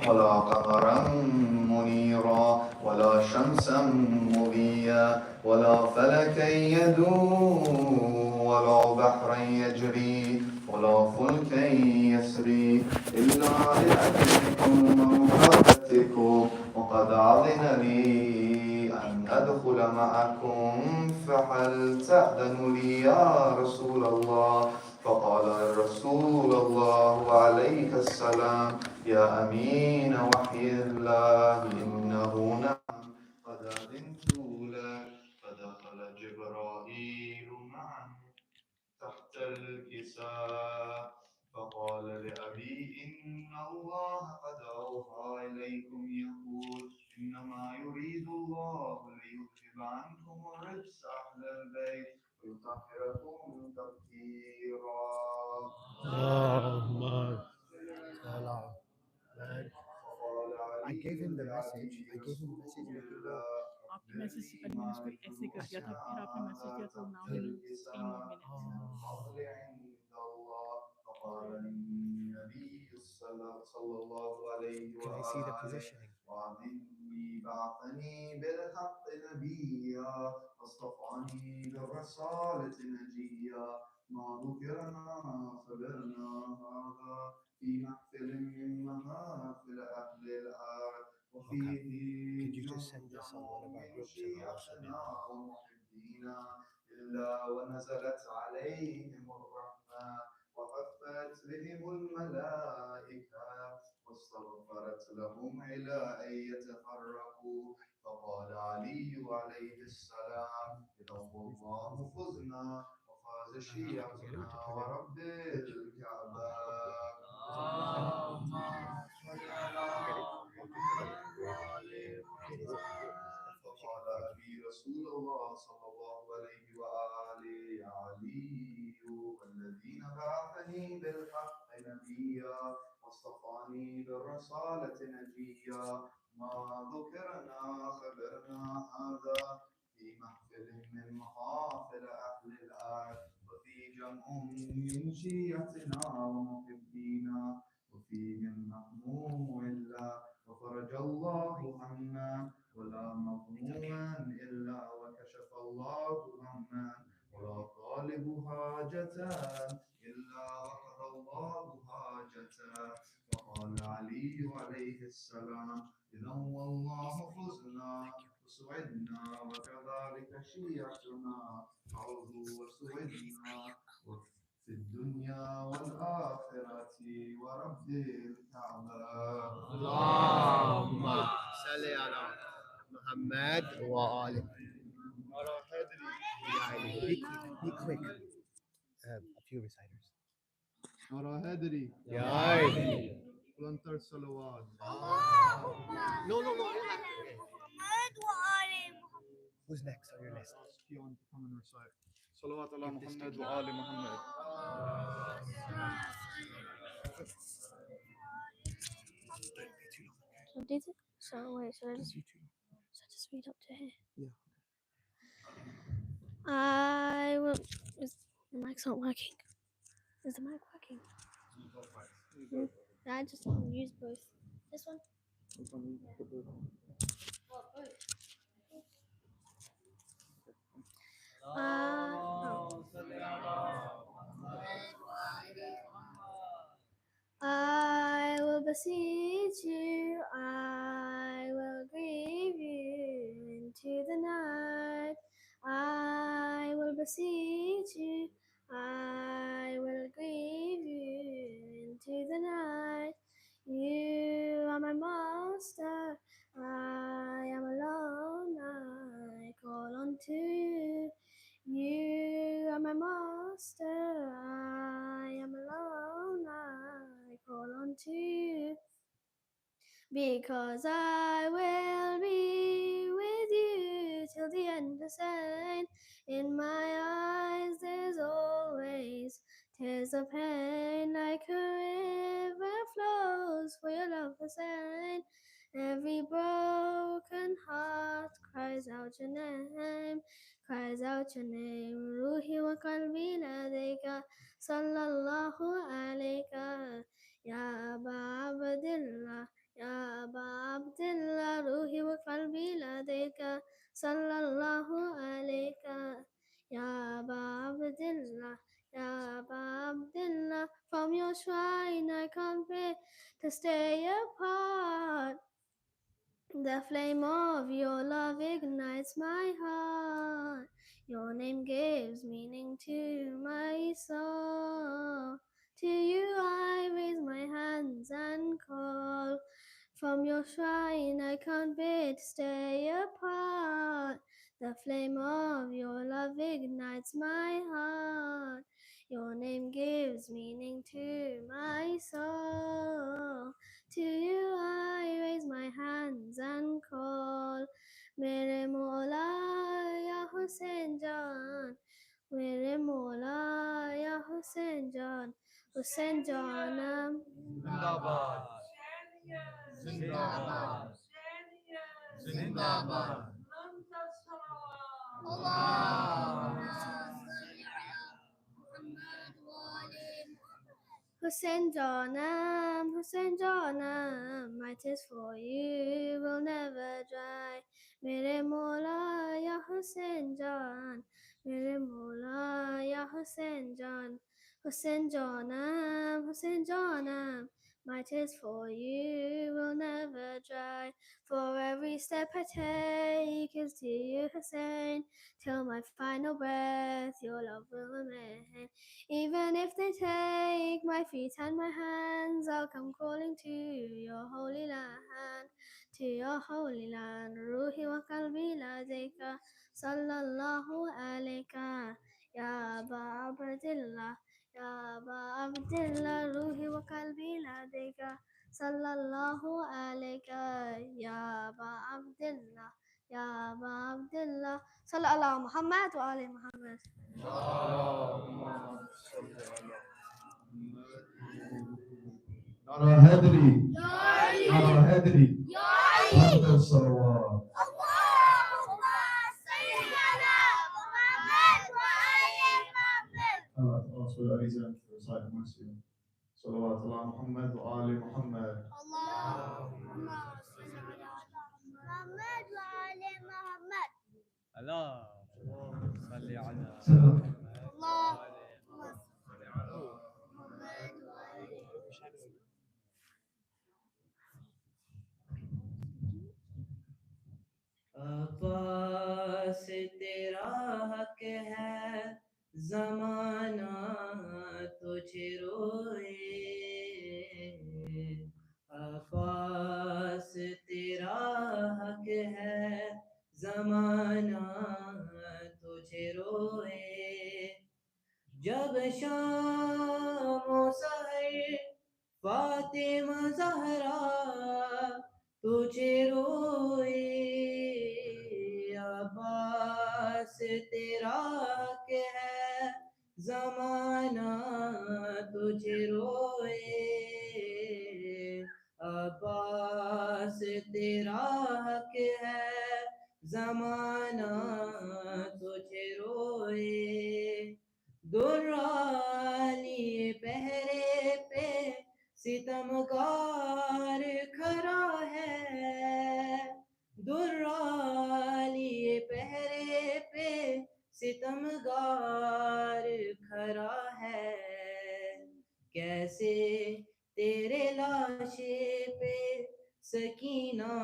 ولا قمرا منيرا ولا شمسا مضيا ولا فلكا يدور ولا بحرا يجري ولا فلكا يسري إلا لأجلكم ومحبتكم وقد أذن لي أن أدخل معكم فهل تأذن لي يا رسول الله؟ فقال رسول الله عليه السلام يا أمين وحي الله إنه نعم قد أذنت لك. فدخل جبرائيل معه تحت الكساء فقال لأبي إن الله قد أوحى إليكم يقول إنما يريد الله ليذهب عنكم الرجس أهل البيت ويطهركم تطهيرا. I gave him the message. Like, आपकी मैसेज से पहले मैंने उसको ऐसे कर दिया था, फिर आपने मैसेज दिया तो now he know 3 more minutes. فقال النبي صلى الله عليه can I see the وآله positioning? وعظني بعثني بالحق نبيا واصطفاني بالرسالة نجيا ما ذكرنا خبرنا هذا في محفل من محافل أهل الأرض وفيه Could you just send this on one of our groups and I'll also do شيعتنا ومحبينا إلا ونزلت عليهم الرحمة وحفت بهم الملائكة واستغفرت لهم إلى أن يتفرقوا. فقال علي عليه السلام إذا والله فزنا وفاز شيعتنا ورب الكعبة. فقال أبي رسول الله صلى الله عليه وآله يا علي والذين بعثني بالحق نبيا واصطفاني بالرسالة نجيا ما ذكرنا خبرنا هذا في محفل من محافل أهل الأرض وفي جمع من شيعتنا ومحبينا وفيهم مهموم إلا وفرج الله عنا ولا مظلوما إلا وكشف الله هما ولا طالب حاجة إلا وقضى الله حاجته. فقال علي عليه السلام إذا والله فزنا وسعدنا وكذلك شيعتنا عرضوا وسعدنا في الدنيا والآخرة ورب الكعبة. اللهم صل على محمد وآله. Be quick. A few reciters. نرى هدري يا عيني. ولنتر الصلوات. No. Who's next on your list? Ask you to come and recite. صلوات على محمد وآل محمد. So did it? So wait, should I just read up to here? Yeah. I will. The mic's not working. Is the mic working? Yeah, I just use both. This one? I will beseech you, I will grieve you into the night. I will beseech you, I will grieve you into the night. You are my master, I am alone, I call unto you. You are my master, I am alone, I call unto you. Because I will be with you till the end of time. In my eyes there's always tears of pain, like a river flows for your love to sign. Every broken heart cries out your name, cries out your name. Ruhi wa qalbi ladayka, sallallahu alayka, ya Aba Abdillah, ya to stay apart. The flame of your love ignites my heart. Your name gives meaning to my soul. To you I raise my hands and call. From your shrine I can't bear to stay apart. The flame of your love ignites my heart. Your name gives meaning to my soul. To you I raise my hands and call. Mere Mola Ya Hussein Jan. Mere Mola Ya Hussein Jan. Hussein Janam. Zindabad. Zindabad. Zindabad. Hussein Janam, Hussein Janam, my tears for you will never dry. Mere Mola Ya Hussein Jan, Mere Mola Ya Hussein Jan, Hussein Janam, Hussein Janam, my tears for you will never dry. For every step I take is to you, Hussein, till my final breath, your love will remain. Even if they take my feet and my hands, I'll come crawling to your holy land, to your holy land. Ruhi wa qalbi ladayka, sallallahu alayka, ya Aba Abdillah, ya Aba Abdillah. Ruhi wa qalbi ladayka, sallallahu alayka, ya Aba Abdillah, ya Aba Abdillah. Sallallahu Muhammad wa ali Muhammad. نرى هدري نرى هدري أنت الصلوات Allah will present the recite mercy. صلوات على محمد وآل محمد. اللهم صل على عباس تیرا حق ہے زمانہ تجھ روئے عباس تیرا حق ہے زمانہ تجھ روئے جب شام و سحر فاطمہ زہرا تجھے روئے عباس تیرا حق ہے زمانہ تجھے روئے عباس تیرا حق ہے زمانہ تجھے روئے درالی پہرے پہ ستمگار کھڑا ہے درالی پہرے پہ ستمگار کھڑا ہے کیسے تیرے لاشے پہ سکینہ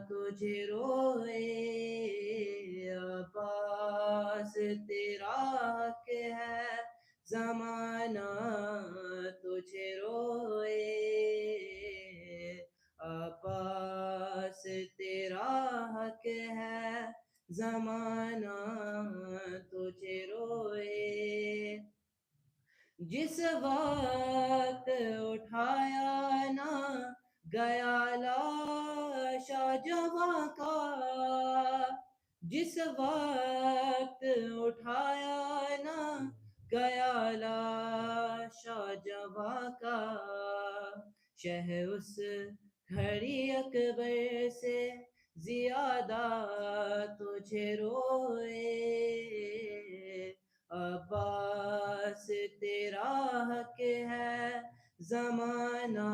تجھے روئے عباس تیرا حق ہے زمانہ تجھے روئے عباس تیرا حق ہے زمانہ تجھے روئے جس وقت اٹھایا نہ گیا لاشا جواں کا جس وقت اٹھایا نہ گیا لاشا جواں کا شہ اس گھڑی اکبر سے زیادہ تجھے روئے عباس تیرا حق ہے زمانہ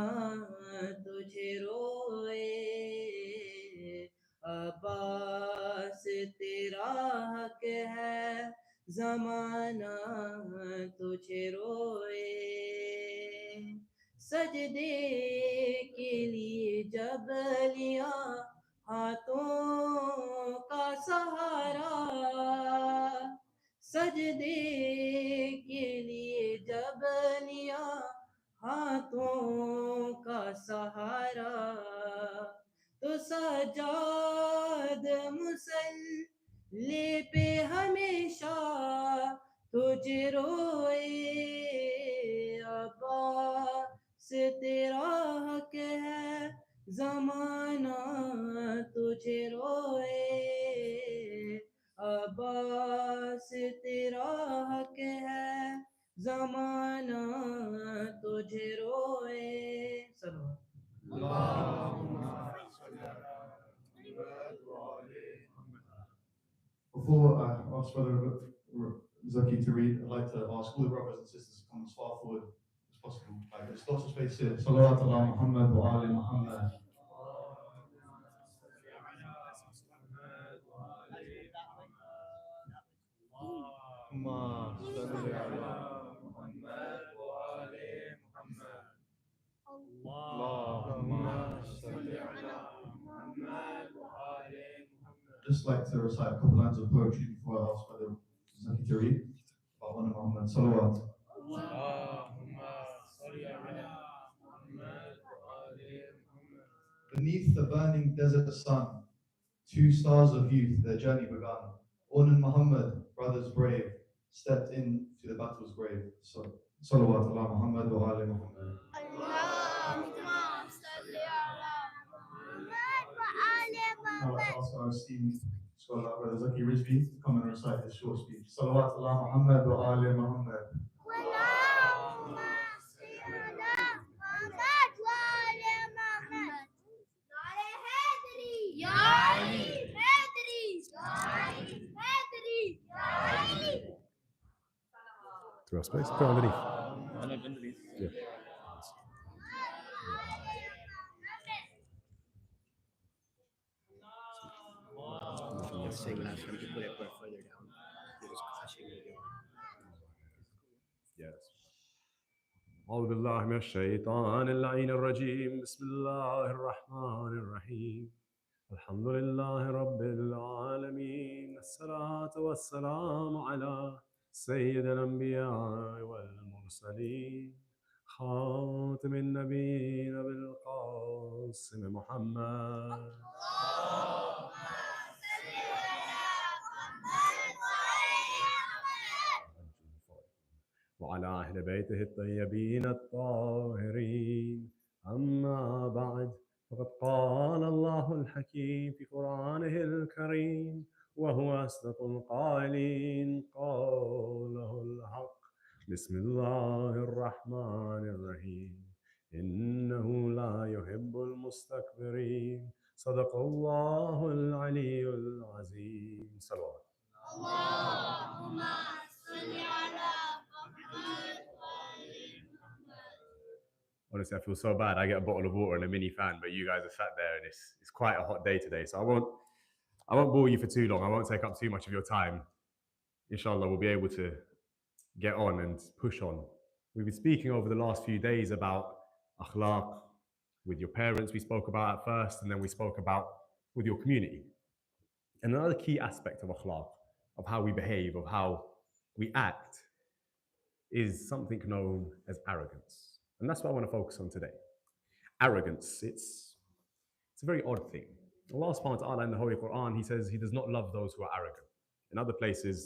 تجھے روئے عباس تیرا حق ہے زمانہ تجھے روئے सजदे के लिए जब लिया हाथों का सहारा, सजदे के लिए जब लिया हाथों का सहारा, तो सजाद मुसल्ले पे हमेशा तुझ रोए अब्बास तेरा हक है ज़माना तुझे रोए, अब्बास तेरा हक है ज़माना तुझे रोए। सलो Before I ask Brother Zaki to read, I'd like to ask all the brothers and sisters to come as far forward as possible. Like, there's lots of space here. Salawat ala Muhammad wa ali Muhammad. Just like to recite a couple lines of poetry before I ask Brother Zaki to read about one of Muhammad. Salawat. Beneath the burning desert sun, two stars of youth, their journey begun. Orn and Muhammad, brothers brave, stepped in to the battle's grave. So, Salawat ala Muhammad wa ali Muhammad. I'd like to ask our esteemed scholar, Brother Zaki Rizvi, to come and recite his short speech. Salawat ala Muhammad wa ali Muhammad. Through our space, go underneath. Yeah. Yes. أعوذ بالله من الشيطان اللعين الرجيم. بسم الله الرحمن الرحيم. الحمد لله رب العالمين. الصلاة والسلام على سيد الأنبياء والمرسلين خاتم النبيين بالقاسم محمد وعلى أهل بيته الطيبين الطاهرين. أما بعد، فقد قال الله الحكيم في قرآنه الكريم وهو أصدق القائلين قوله الحق. بسم الله الرحمن الرحيم. إنه لا يحب المستكبرين. صدق الله العلي العظيم. صلوات. اللهم صل على Honestly, I feel so bad. I get a bottle of water and a mini fan, but you guys are sat there, and it's quite a hot day today. So I won't bore you for too long. I won't take up too much of your time. Inshallah, we'll be able to get on and push on. We've been speaking over the last few days about akhlaq with your parents. We spoke about at first, and then we spoke about with your community. And another key aspect of akhlaq, of how we behave, of how we act, is something known as arrogance. And that's what I want to focus on today. Arrogance, it's a very odd thing. Allah subhanahu wa ta'ala in the Holy Quran, He says He does not love those who are arrogant. In other places,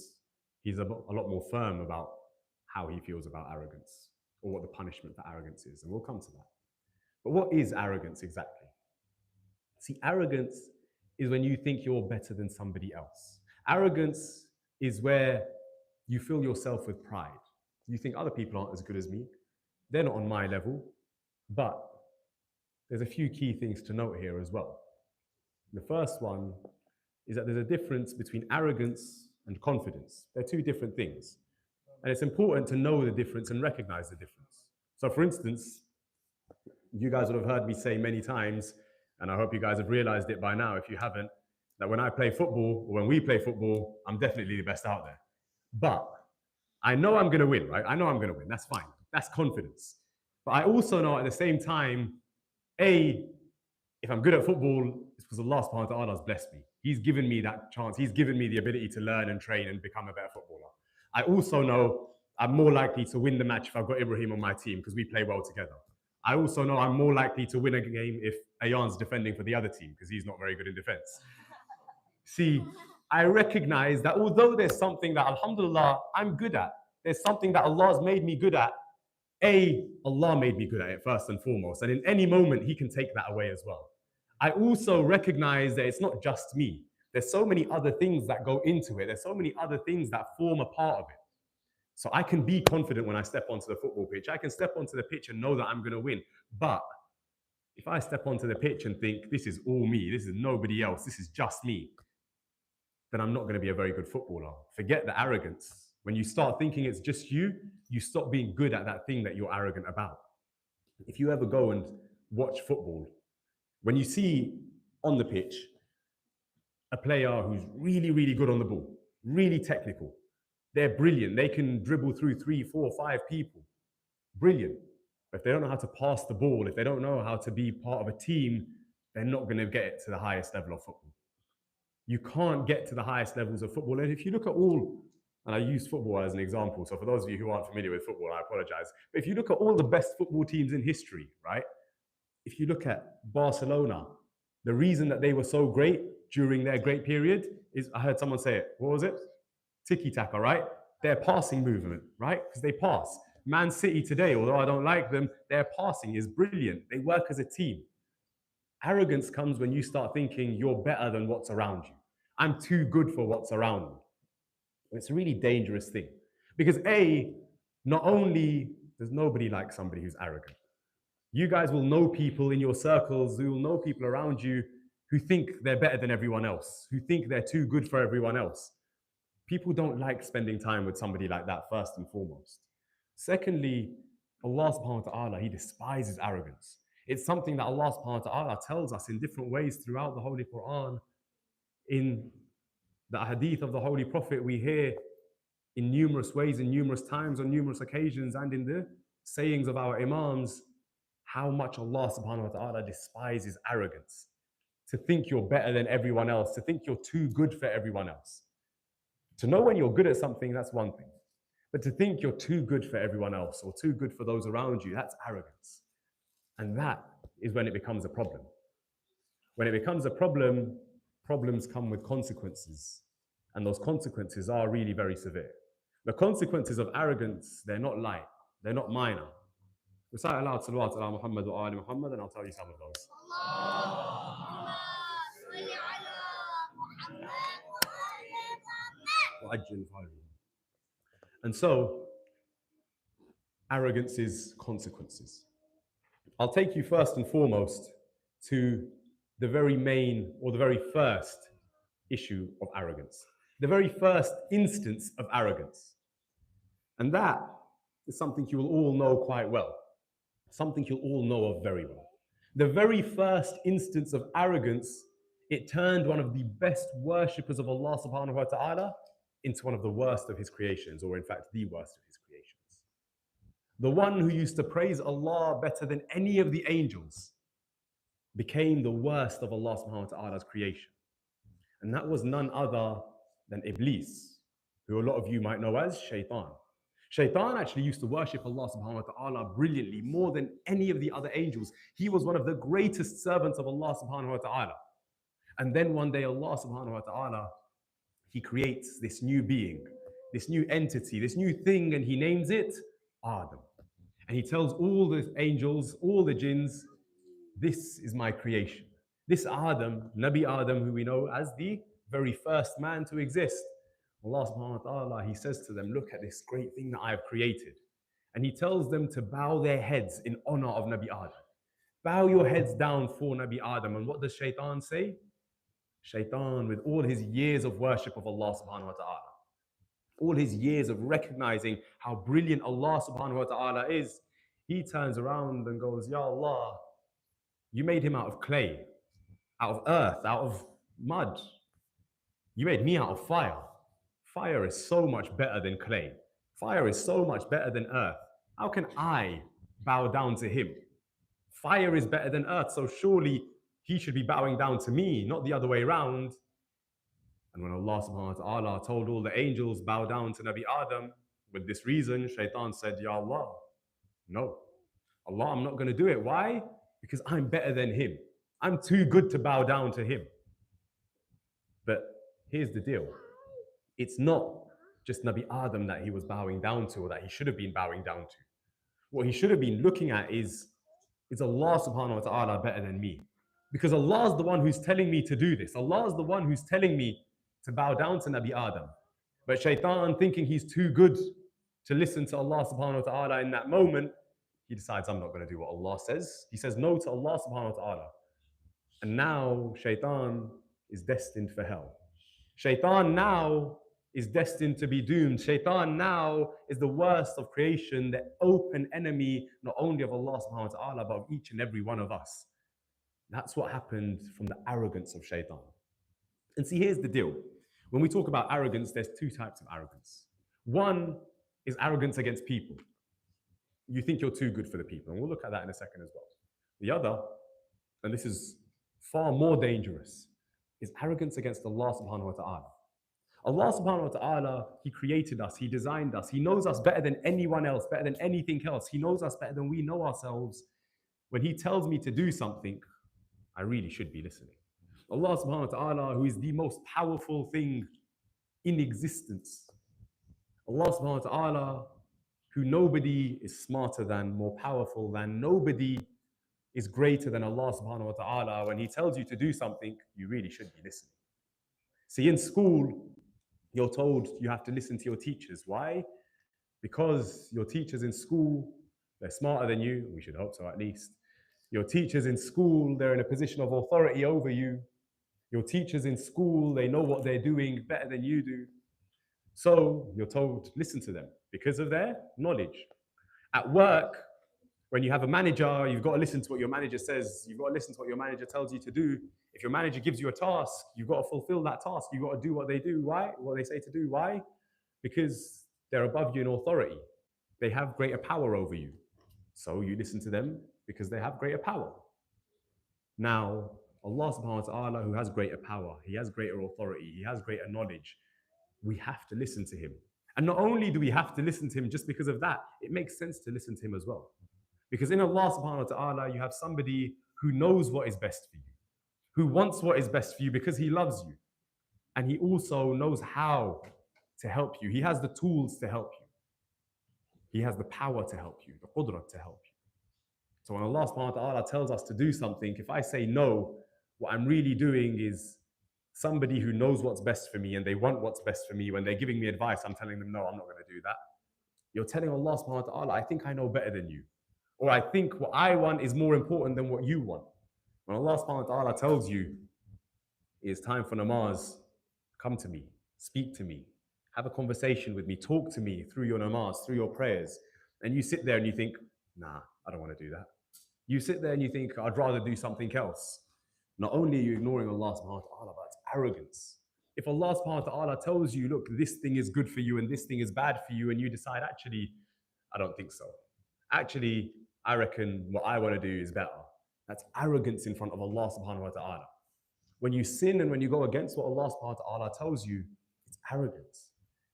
He's a lot more firm about how He feels about arrogance, or what the punishment for arrogance is, and we'll come to that. But what is arrogance exactly? See, arrogance is when you think you're better than somebody else. Arrogance is where you fill yourself with pride. You think other people aren't as good as me. They're not on my level. But there's a few key things to note here as well. The first one is that there's a difference between arrogance and confidence. They're two different things. And it's important to know the difference and recognize the difference. So for instance, you guys would have heard me say many times, and I hope you guys have realized it by now if you haven't, that when I play football, or when we play football, I'm definitely the best out there. But I know I'm going to win, right? I know I'm going to win. That's fine. That's confidence. But I also know at the same time, A, if I'm good at football, it's because Allah subhanahu wa ta'ala has blessed me. He's given me that chance. He's given me the ability to learn and train and become a better footballer. I also know I'm more likely to win the match if I've got Ibrahim on my team because we play well together. I also know I'm more likely to win a game if Ayan's defending for the other team because he's not very good in defense. See, I recognize that although there's something that, alhamdulillah, I'm good at, there's something that Allah's made me good at. Allah made me good at it first and foremost, and in any moment, He can take that away as well. I also recognize that it's not just me. There's so many other things that go into it. There's so many other things that form a part of it. So I can be confident when I step onto the football pitch. I can step onto the pitch and know that I'm going to win. But if I step onto the pitch and think, this is all me, this is nobody else, this is just me, then I'm not going to be a very good footballer. Forget the arrogance. When you start thinking it's just you, you stop being good at that thing that you're arrogant about. If you ever go and watch football, when you see on the pitch a player who's really, really good on the ball, really technical, they're brilliant. They can dribble through 3, 4, 5 people. Brilliant. But if they don't know how to pass the ball, if they don't know how to be part of a team, they're not going to get it to the highest level of football. You can't get to the highest levels of football. And if you look at all, and I use football as an example, so for those of you who aren't familiar with football, I apologize. But if you look at all the best football teams in history, right? If you look at Barcelona, the reason that they were so great during their great period is, I heard someone say it, what was it? Tiki-taka, right? Their passing movement, right? Because they pass. Man City today, although I don't like them, their passing is brilliant. They work as a team. Arrogance comes when you start thinking you're better than what's around you. I'm too good for what's around me. It's a really dangerous thing. Because A, not only does nobody like somebody who's arrogant, you guys will know people in your circles, you will know people around you who think they're better than everyone else, who think they're too good for everyone else. People don't like spending time with somebody like that, first and foremost. Secondly, Allah subhanahu wa ta'ala, He despises arrogance. It's something that Allah subhanahu wa ta'ala tells us in different ways throughout the Holy Quran. In the hadith of the Holy Prophet, we hear in numerous ways, in numerous times, on numerous occasions, and in the sayings of our Imams, how much Allah subhanahu wa ta'ala despises arrogance. To think you're better than everyone else, to think you're too good for everyone else. To know when you're good at something, that's one thing. But to think you're too good for everyone else or too good for those around you, that's arrogance. And that is when it becomes a problem. When it becomes a problem, problems come with consequences. And those consequences are really very severe. The consequences of arrogance, they're not light, they're not minor. Recite aloud salawat ala Muhammad wa ali Muhammad, and I'll tell you some of those. And so, arrogance is consequences. I'll take you first and foremost to the very main or the very first issue of arrogance, the very first instance of arrogance. And that is something you will all know quite well, something you'll all know of very well. The very first instance of arrogance, it turned one of the best worshippers of Allah subhanahu wa ta'ala into one of the worst of His creations, or in fact, the worst of His creations. The one who used to praise Allah better than any of the angels became the worst of Allah subhanahu wa ta'ala's creation. And that was none other than Iblis, who a lot of you might know as Shaitan. Shaitan actually used to worship Allah subhanahu wa ta'ala brilliantly, more than any of the other angels. He was one of the greatest servants of Allah subhanahu wa ta'ala. And then one day Allah subhanahu wa ta'ala, He creates this new being, this new entity, this new thing, and He names it Adam. And He tells all the angels, all the jinns, this is my creation. This Adam, Nabi Adam, who we know as the very first man to exist. Allah subhanahu wa ta'ala, He says to them, look at this great thing that I have created. And He tells them to bow their heads in honor of Nabi Adam. Bow your heads down for Nabi Adam. And what does Shaitan say? Shaitan, with all his years of worship of Allah subhanahu wa ta'ala, all his years of recognizing how brilliant Allah subhanahu wa ta'ala is, he turns around and goes, Ya Allah, you made him out of clay, out of earth, out of mud. You made me out of fire. Fire is so much better than clay. Fire is so much better than earth. How can I bow down to him. Fire is better than earth, so surely he should be bowing down to me, not the other way around. And when Allah subhanahu wa ta'ala told all the angels, bow down to Nabi Adam, with this reason, Shaitan said, Ya Allah, no. Allah, I'm not going to do it. Why? Because I'm better than him. I'm too good to bow down to him. But here's the deal. It's not just Nabi Adam that he was bowing down to, or that he should have been bowing down to. What he should have been looking at is Allah subhanahu wa ta'ala better than me? Because Allah is the one who's telling me to do this. Allah is the one who's telling me to bow down to Nabi Adam. But Shaitan, thinking he's too good to listen to Allah subhanahu wa ta'ala in that moment, he decides, I'm not going to do what Allah says. He says no to Allah subhanahu wa ta'ala. And now Shaitan is destined for hell. Shaitan now is destined to be doomed. Shaitan now is the worst of creation, the open enemy, not only of Allah subhanahu wa ta'ala, but of each and every one of us. That's what happened from the arrogance of Shaitan. And see, here's the deal. When we talk about arrogance, there's two types of arrogance. One is arrogance against people. You think you're too good for the people, and we'll look at that in a second as well. The other, and this is far more dangerous, is arrogance against Allah subhanahu wa ta'ala. Allah subhanahu wa ta'ala, He created us, He designed us, He knows us better than anyone else, better than anything else. He knows us better than we know ourselves. When He tells me to do something, I really should be listening. Allah subhanahu wa ta'ala, who is the most powerful thing in existence. Allah subhanahu wa ta'ala, who nobody is smarter than, more powerful than, nobody is greater than Allah subhanahu wa ta'ala. When He tells you to do something, you really should be listening. See, in school, you're told you have to listen to your teachers. Why? Because your teachers in school, they're smarter than you. We should hope so, at least. Your teachers in school, they're in a position of authority over you. Your teachers in school, they know what they're doing better than you do. So you're told, listen to them because of their knowledge. At work, when you have a manager, you've got to listen to what your manager says. You've got to listen to what your manager tells you to do. If your manager gives you a task, you've got to fulfill that task. You've got to do what they do. Why? What they say to do. Why? Because they're above you in authority. They have greater power over you. So you listen to them because they have greater power. Now, Allah subhanahu wa ta'ala, who has greater power, He has greater authority, He has greater knowledge. We have to listen to Him. And not only do we have to listen to Him just because of that, it makes sense to listen to Him as well. Because in Allah subhanahu wa ta'ala, you have somebody who knows what is best for you, who wants what is best for you because He loves you. And He also knows how to help you. He has the tools to help you. He has the power to help you, the qudra to help you. So when Allah subhanahu wa ta'ala tells us to do something, if I say no, what I'm really doing is somebody who knows what's best for me and they want what's best for me. When they're giving me advice, I'm telling them, no, I'm not going to do that. You're telling Allah subhanahu wa ta'ala, I think I know better than you. Or I think what I want is more important than what you want. When Allah subhanahu wa ta'ala tells you, it's time for namaz, come to me, speak to me, have a conversation with me, talk to me through your namaz, through your prayers. And you sit there and you think, nah, I don't want to do that. You sit there and you think, I'd rather do something else. Not only are you ignoring Allah subhanahu wa ta'ala, but it's arrogance. If Allah subhanahu wa ta'ala tells you, look, this thing is good for you and this thing is bad for you, and you decide, actually, I don't think so. Actually, I reckon what I want to do is better. That's arrogance in front of Allah subhanahu wa ta'ala. When you sin and when you go against what Allah subhanahu wa ta'ala tells you, it's arrogance.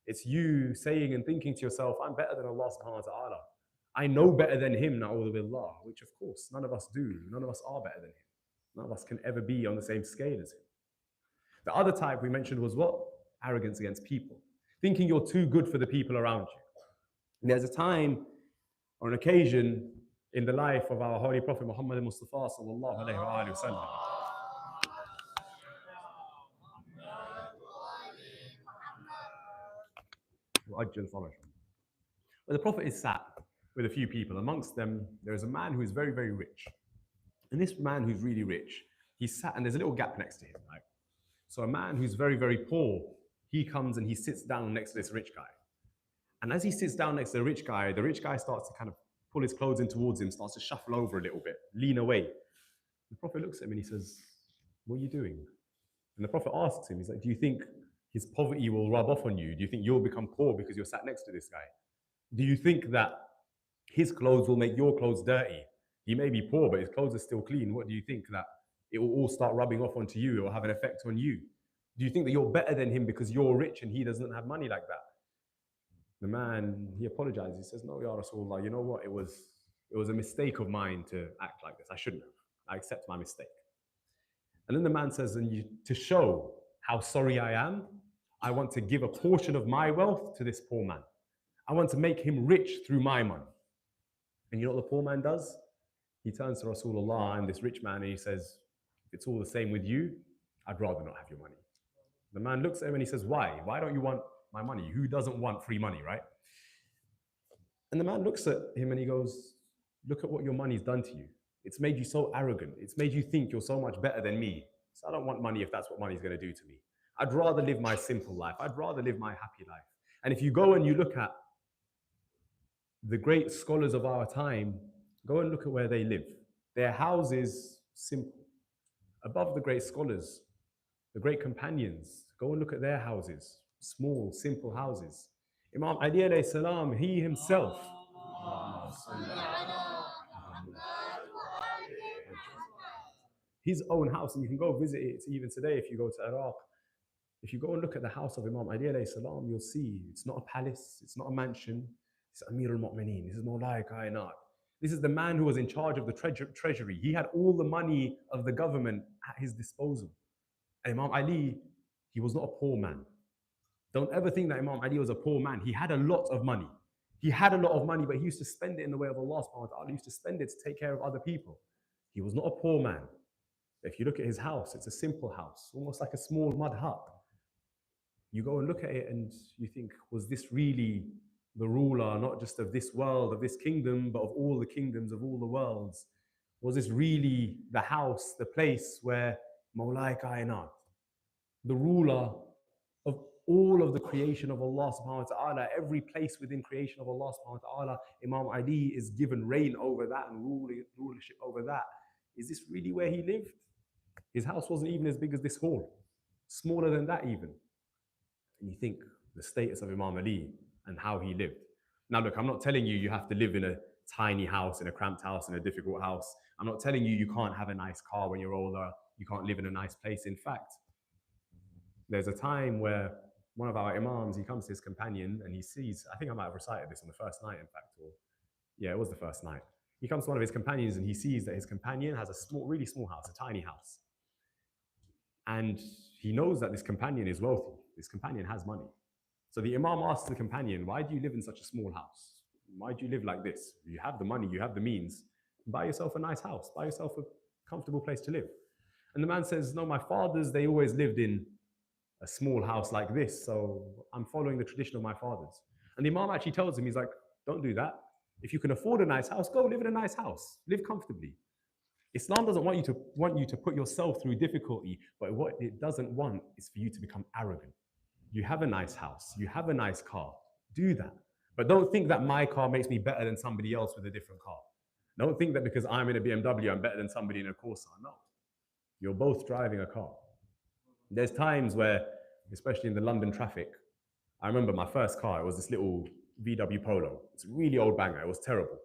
It's you saying and thinking to yourself, I'm better than Allah subhanahu wa ta'ala. I know better than Him, na'udhu billah, which of course none of us do. None of us are better than Him. None of us can ever be on the same scale as Him. The other type we mentioned was what? Arrogance against people. Thinking you're too good for the people around you. And there's a time or an occasion in the life of our Holy Prophet Muhammad Mustafa sallallahu alayhi wa sallam. But the Prophet is sat with a few people. Amongst them, there is a man who is very, very rich. And this man who's really rich, he's sat and there's a little gap next to him, right? So a man who's very, very poor, he comes and he sits down next to this rich guy. And as he sits down next to the rich guy starts to kind of pull his clothes in towards him, starts to shuffle over a little bit, lean away. The Prophet looks at him and he says, what are you doing? And the Prophet asks him, he's like, do you think his poverty will rub off on you? Do you think you'll become poor because you're sat next to this guy? Do you think that His clothes will make your clothes dirty. He may be poor, but his clothes are still clean. What do you think that it will all start rubbing off onto you? It will have an effect on you. Do you think that you're better than him because you're rich and he doesn't have money like that? The man, he apologized. He says, no, Ya Rasulullah, you know what? It was a mistake of mine to act like this. I shouldn't have. I accept my mistake. And then the man says, and to show how sorry I am, I want to give a portion of my wealth to this poor man. I want to make him rich through my money. And you know what the poor man does? He turns to Rasulullah and this rich man and he says, if it's all the same with you, I'd rather not have your money. The man looks at him and he says, why? Why don't you want my money? Who doesn't want free money, right? And the man looks at him and he goes, look at what your money's done to you. It's made you so arrogant. It's made you think you're so much better than me. So I don't want money if that's what money's going to do to me. I'd rather live my simple life. I'd rather live my happy life. And if you go and you look at the great scholars of our time, go and look at where they live. Their houses, simple. Above the great scholars, the great companions, go and look at their houses. Small, simple houses. Imam Ali alayhi salam, he himself, his own house, and you can go visit it even today if you go to Iraq. If you go and look at the house of Imam Ali alayhi salam, you'll see it's not a palace, it's not a mansion, it's Amir al-Mu'mineen. This is more like Kainat. This is the man who was in charge of the treasury. He had all the money of the government at his disposal. And Imam Ali, he was not a poor man. Don't ever think that Imam Ali was a poor man. He had a lot of money. He had a lot of money, but he used to spend it in the way of Allah subhanahu wa ta'ala. He used to spend it to take care of other people. He was not a poor man. If you look at his house, it's a simple house, almost like a small mud hut. You go and look at it and you think, was this really the ruler, not just of this world, of this kingdom, but of all the kingdoms, of all the worlds? Was this really the house, the place where Mawlai Kainat, the ruler of all of the creation of Allah subhanahu wa ta'ala, every place within creation of Allah subhanahu wa ta'ala, Imam Ali is given reign over that and rulership over that. Is this really where he lived? His house wasn't even as big as this hall, smaller than that even. And you think the status of Imam Ali and how he lived. Now look, I'm not telling you have to live in a tiny house, in a cramped house, in a difficult house. I'm not telling you can't have a nice car when you're older, you can't live in a nice place. In fact, there's a time where one of our imams, he comes to his companion and he sees, I think I might have recited this on the first night, in fact, or yeah, it was the first night. He comes to one of his companions and he sees that his companion has a small, really small house, a tiny house. And he knows that this companion is wealthy. This companion has money. So the imam asks the companion, why do you live in such a small house? Why do you live like this? You have the money, you have the means. Buy yourself a nice house. Buy yourself a comfortable place to live. And the man says, no, my fathers, they always lived in a small house like this, so I'm following the tradition of my fathers. And the imam actually tells him, he's like, don't do that. If you can afford a nice house, go live in a nice house. Live comfortably. Islam doesn't want you to put yourself through difficulty, but what it doesn't want is for you to become arrogant. You have a nice house, you have a nice car, do that. But don't think that my car makes me better than somebody else with a different car. Don't think that because I'm in a BMW, I'm better than somebody in a Corsa. No. You're both driving a car. There's times where, especially in the London traffic, I remember my first car, it was this little VW Polo. It's a really old banger, it was terrible.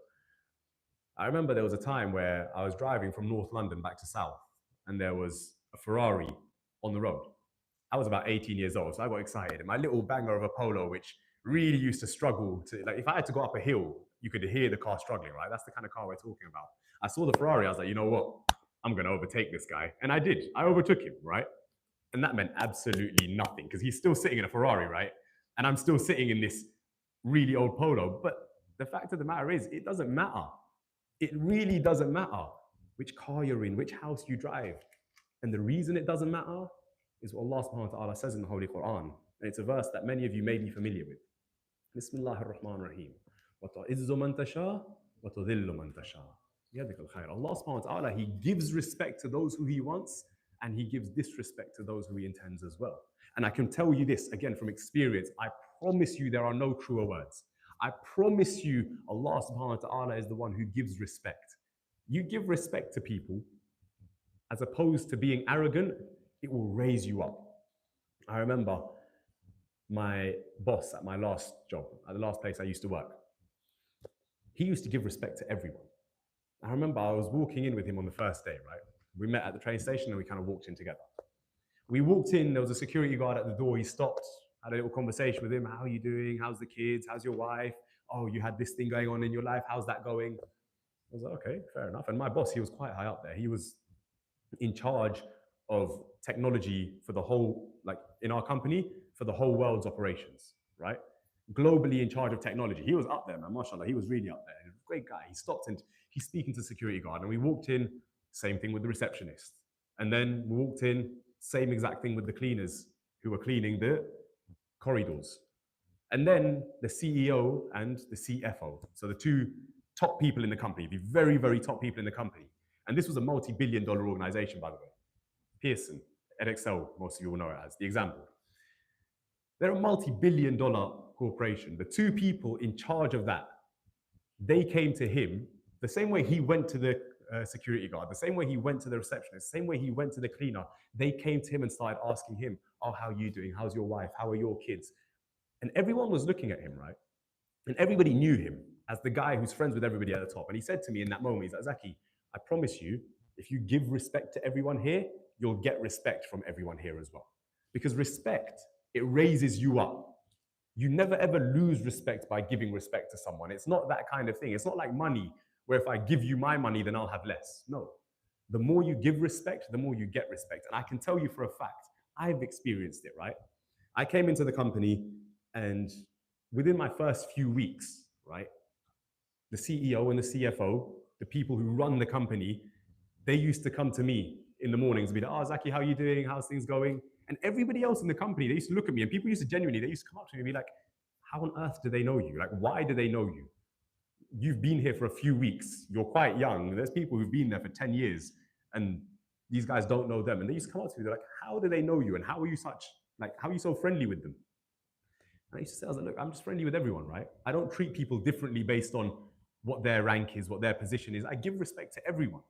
I remember there was a time where I was driving from North London back to South, and there was a Ferrari on the road. I was about 18 years old, so I got excited. And my little banger of a Polo, which really used to struggle to, like, if I had to go up a hill, you could hear the car struggling, right? That's the kind of car we're talking about. I saw the Ferrari, I was like, you know what? I'm gonna overtake this guy. And I did, I overtook him, right? And that meant absolutely nothing, because he's still sitting in a Ferrari, right? And I'm still sitting in this really old Polo. But the fact of the matter is, it doesn't matter. It really doesn't matter which car you're in, which house you drive. And the reason it doesn't matter is what Allah subhanahu wa ta'ala says in the Holy Quran. And it's a verse that many of you may be familiar with. Bismillahir Rahmanir Rahim. وَتُعِزُّ مَن تَشَاءُ وَتُذِلُّ مَن تَشَاءُ يَدِكَ الْخَيْرَ. Allah subhanahu wa ta'ala, He gives respect to those who He wants, and He gives disrespect to those who He intends as well. And I can tell you this, again, from experience, I promise you there are no truer words. I promise you, Allah subhanahu wa ta'ala is the one who gives respect. You give respect to people, as opposed to being arrogant, it will raise you up. I remember my boss at my last job, at the last place I used to work. he used to give respect to everyone. I remember I was walking in with him on the first day, right? We met at the train station and we kind of walked in together. We walked in, there was a security guard at the door. He stopped, had a little conversation with him. How are you doing? How's the kids? How's your wife? Oh, you had this thing going on in your life. How's that going? I was like, okay, fair enough. And my boss, he was quite high up there. He was in charge of technology for the whole, like in our company, for the whole world's operations, right? Globally in charge of technology. He was up there, man, mashallah. He was really up there. He was a great guy. He stopped and he's speaking to the security guard. And we walked in, same thing with the receptionist. And then we walked in, same exact thing with the cleaners who were cleaning the corridors. And then the CEO and the CFO. So the two top people in the company, the very, very top people in the company. And this was a multi-billion-dollar organization, by the way. Pearson, Edexcel, most of you will know it as the example. They're a multi-billion-dollar corporation. The two people in charge of that, they came to him the same way he went to the security guard, the same way he went to the receptionist, the same way he went to the cleaner. They came to him and started asking him, oh, how are you doing? How's your wife? How are your kids? And everyone was looking at him, right? And everybody knew him as the guy who's friends with everybody at the top. And he said to me in that moment, he's like, Zaki, I promise you, if you give respect to everyone here, you'll get respect from everyone here as well. Because respect, it raises you up. You never ever lose respect by giving respect to someone. It's not that kind of thing. It's not like money, where if I give you my money, then I'll have less. No. The more you give respect, the more you get respect. And I can tell you for a fact, I've experienced it, right? I came into the company and within my first few weeks, right, the CEO and the CFO, the people who run the company, they used to come to me in the mornings and be like, oh, Zaki, how are you doing? How's things going? And everybody else in the company, they used to look at me and people used to genuinely, they used to come up to me and be like, how on earth do they know you? Like, why do they know you? You've been here for a few weeks. You're quite young. There's people who've been there for 10 years and these guys don't know them. And they used to come up to me, they're like, how do they know you? And how are you how are you so friendly with them? And I used to say, I was like, look, I'm just friendly with everyone, right? I don't treat people differently based on what their rank is, what their position is. I give respect to everyone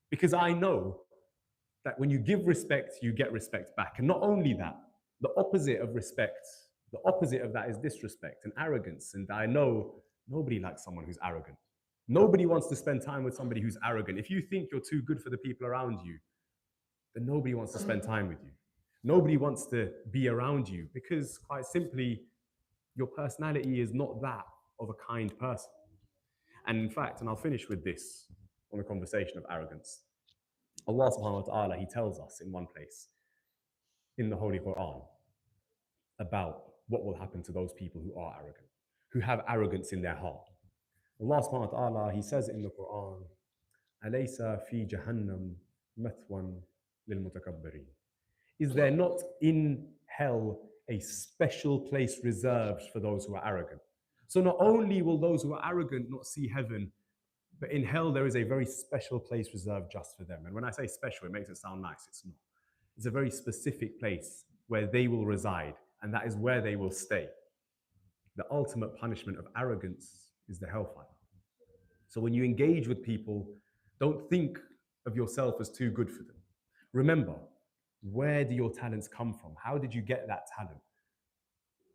because I know that when you give respect, you get respect back. And not only that, the opposite of respect, the opposite of that is disrespect and arrogance. And I know nobody likes someone who's arrogant. Nobody wants to spend time with somebody who's arrogant. If you think you're too good for the people around you, then nobody wants to spend time with you. Nobody wants to be around you because, quite simply, your personality is not that of a kind person. And in fact, and I'll finish with this on the conversation of arrogance. Allah subhanahu wa ta'ala, he tells us in one place in the Holy Quran about what will happen to those people who are arrogant, who have arrogance in their heart. Allah subhanahu wa ta'ala, he says in the Quran, Alaysa fi jahannam mathwan lil mutakabbirin. Is there not in hell a special place reserved for those who are arrogant? So not only will those who are arrogant not see heaven, but in hell there is a very special place reserved just for them. And when I say special, it makes it sound nice. It's not. It's a very specific place where they will reside, and that is where they will stay. The ultimate punishment of arrogance is the hellfire. So when you engage with people, don't think of yourself as too good for them. Remember, where do your talents come from? How did you get that talent?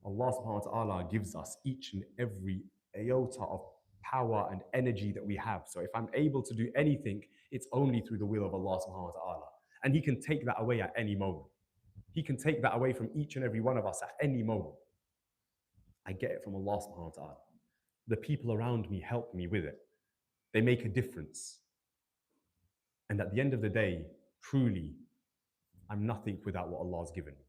Allah subhanahu wa ta'ala gives us each and every iota of power and energy that we have. So if I'm able to do anything, it's only through the will of Allah subhanahu wa ta'ala. And He can take that away at any moment. He can take that away from each and every one of us at any moment. I get it from Allah subhanahu wa ta'ala. The people around me help me with it. They make a difference. And at the end of the day, truly, I'm nothing without what Allah has given me.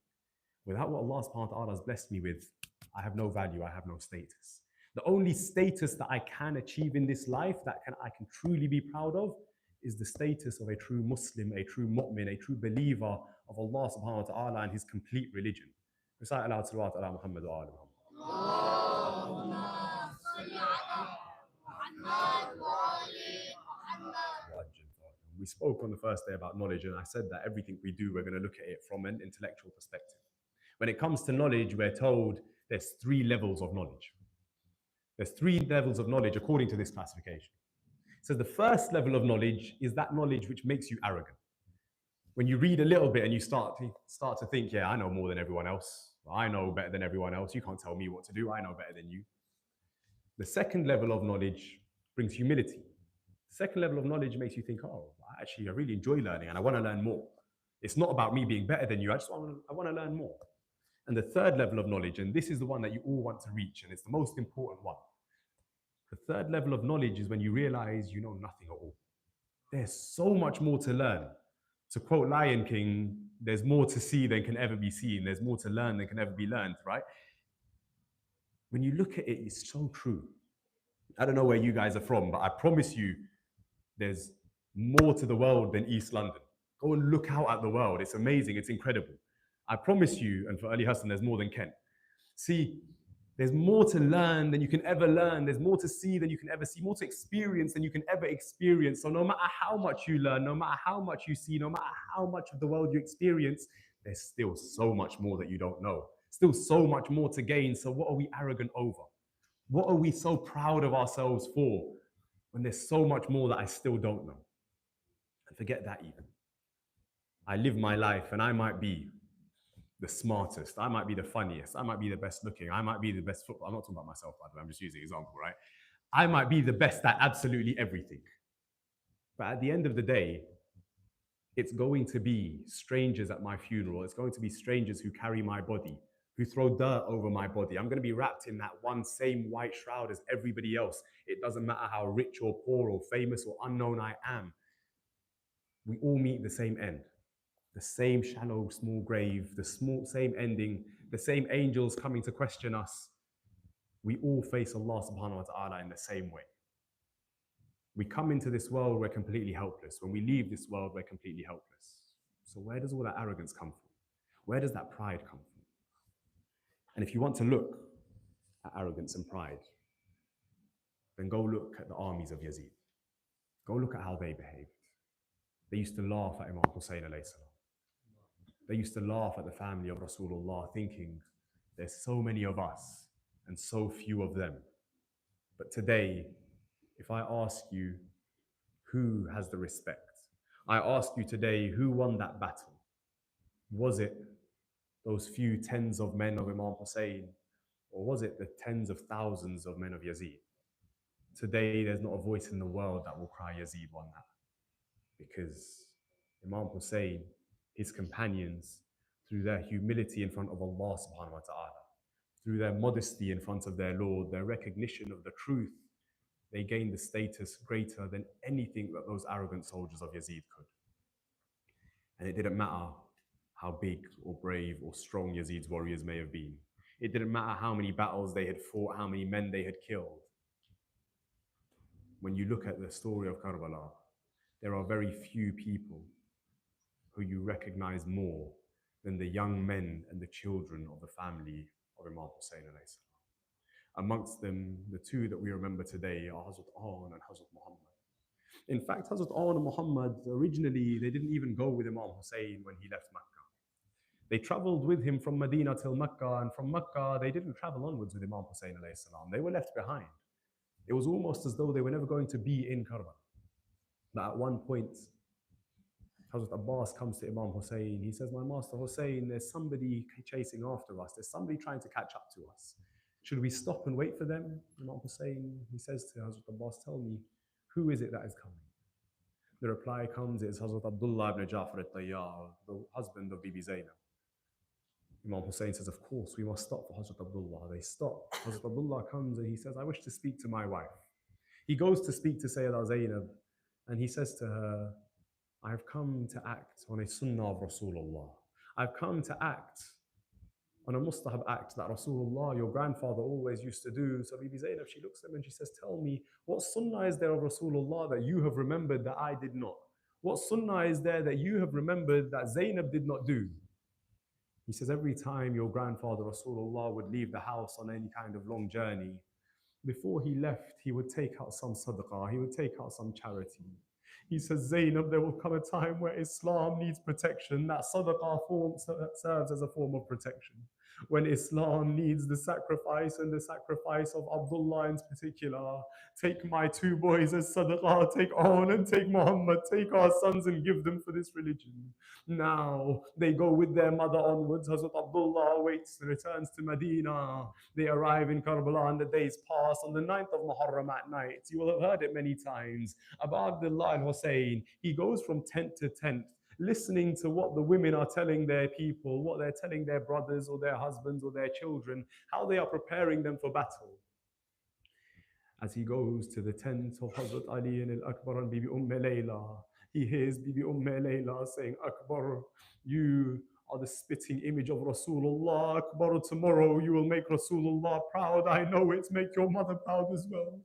Without what Allah subhanahu wa ta'ala has blessed me with, I have no value, I have no status. The only status that I can achieve in this life that I can truly be proud of is the status of a true Muslim, a true mu'min, a true believer of Allah subhanahu wa ta'ala and His complete religion. Recite aloud salawat ala Muhammad wa ala Muhammad. We spoke on the first day about knowledge, and I said that everything we do, we're going to look at it from an intellectual perspective. When it comes to knowledge, we're told there's 3 levels of knowledge. There's 3 levels of knowledge according to this classification. So the first level of knowledge is that knowledge which makes you arrogant. When you read a little bit and you start to think, yeah, I know more than everyone else. I know better than everyone else. You can't tell me what to do. I know better than you. The second level of knowledge brings humility. Second level of knowledge makes you think, oh, I really enjoy learning and I want to learn more. It's not about me being better than you. I want to learn more. And the third level of knowledge, and this is the one that you all want to reach, and it's the most important one. The third level of knowledge is when you realize you know nothing at all. There's so much more to learn. To quote Lion King, there's more to see than can ever be seen. There's more to learn than can ever be learned, right? When you look at it, it's so true. I don't know where you guys are from, but I promise you, there's more to the world than East London. Go and look out at the world. It's amazing. It's incredible. I promise you, and for Ali Hassan, there's more than Kent. See, there's more to learn than you can ever learn. There's more to see than you can ever see, more to experience than you can ever experience. So no matter how much you learn, no matter how much you see, no matter how much of the world you experience, there's still so much more that you don't know. Still so much more to gain. So what are we arrogant over? What are we so proud of ourselves for when there's so much more that I still don't know? And forget that even. I live my life and I might be the smartest, I might be the funniest, I might be the best looking, I might be the best football. I'm not talking about myself, by the way, I'm just using an example, right? I might be the best at absolutely everything. But at the end of the day, it's going to be strangers at my funeral. It's going to be strangers who carry my body, who throw dirt over my body. I'm going to be wrapped in that one same white shroud as everybody else. It doesn't matter how rich or poor or famous or unknown I am. We all meet the same end. The same shallow, small grave, the same ending, the same angels coming to question us. We all face Allah subhanahu wa ta'ala in the same way. We come into this world, we're completely helpless. When we leave this world, we're completely helpless. So where does all that arrogance come from? Where does that pride come from? And if you want to look at arrogance and pride, then go look at the armies of Yazid. Go look at how they behaved. They used to laugh at Imam Hussein alayhi salam. They used to laugh at the family of Rasulullah, thinking there's so many of us and so few of them. But today, if I ask you who has the respect, I ask you today who won that battle. Was it those few tens of men of Imam Hussein, or was it the tens of thousands of men of Yazid? Today, there's not a voice in the world that will cry Yazid won that, because Imam Hussein, his companions, through their humility in front of Allah subhanahu wa ta'ala, through their modesty in front of their Lord, their recognition of the truth, they gained the status greater than anything that those arrogant soldiers of Yazid could. And it didn't matter how big or brave or strong Yazid's warriors may have been. It didn't matter how many battles they had fought, how many men they had killed. When you look at the story of Karbala, there are very few people who you recognize more than the young men and the children of the family of Imam Hussein alayhi salam. Amongst them, the two that we remember today are Hazrat An and Hazrat Muhammad. In fact, Hazrat An and Muhammad, originally, they didn't even go with Imam Hussein when he left Makkah. They traveled with him from Medina till Makkah, and from Makkah, they didn't travel onwards with Imam Hussein alayhi salam. They were left behind. It was almost as though they were never going to be in Karbala. But at one point, Hazrat Abbas comes to Imam Hussein. He says, my master Hussein, there's somebody chasing after us. There's somebody trying to catch up to us. Should we stop and wait for them? Imam Hussein, he says to Hazrat Abbas, tell me, who is it that is coming? The reply comes, it's Hazrat Abdullah ibn Ja'far al-Tayyar, the husband of Bibi Zainab. Imam Hussein says, of course, we must stop for Hazrat Abdullah. They stop. Hazrat Abdullah comes and he says, I wish to speak to my wife. He goes to speak to Sayyidah Zainab and he says to her, I have come to act on a sunnah of Rasulullah. I've come to act on a mustahab act that Rasulullah, your grandfather, always used to do. So Bibi Zainab, she looks at him and she says, tell me, what sunnah is there of Rasulullah that you have remembered that I did not? What sunnah is there that you have remembered that Zainab did not do? He says, every time your grandfather Rasulullah would leave the house on any kind of long journey, before he left, he would take out some sadaqah, he would take out some charity. He says, Zainab, there will come a time where Islam needs protection. That sadaqah serves as a form of protection. When Islam needs the sacrifice and the sacrifice of Abdullah in particular, take my two boys as sadaqah, take On and take Muhammad, take our sons and give them for this religion. Now they go with their mother onwards. Hazrat Abdullah awaits, returns to Medina. They arrive in Karbala and the days pass. On the 9th of Muharram at night, you will have heard it many times, Abu Abdullah al-Hussein, he goes from tent to tent, listening to what the women are telling their people, what they're telling their brothers or their husbands or their children, how they are preparing them for battle. As he goes to the tent of Hazrat Ali and Al-Akbar and Bibi Layla, he hears Bibi Layla saying, Akbar, you are the spitting image of Rasulullah. Akbar, tomorrow you will make Rasulullah proud. I know it. Make your mother proud as well.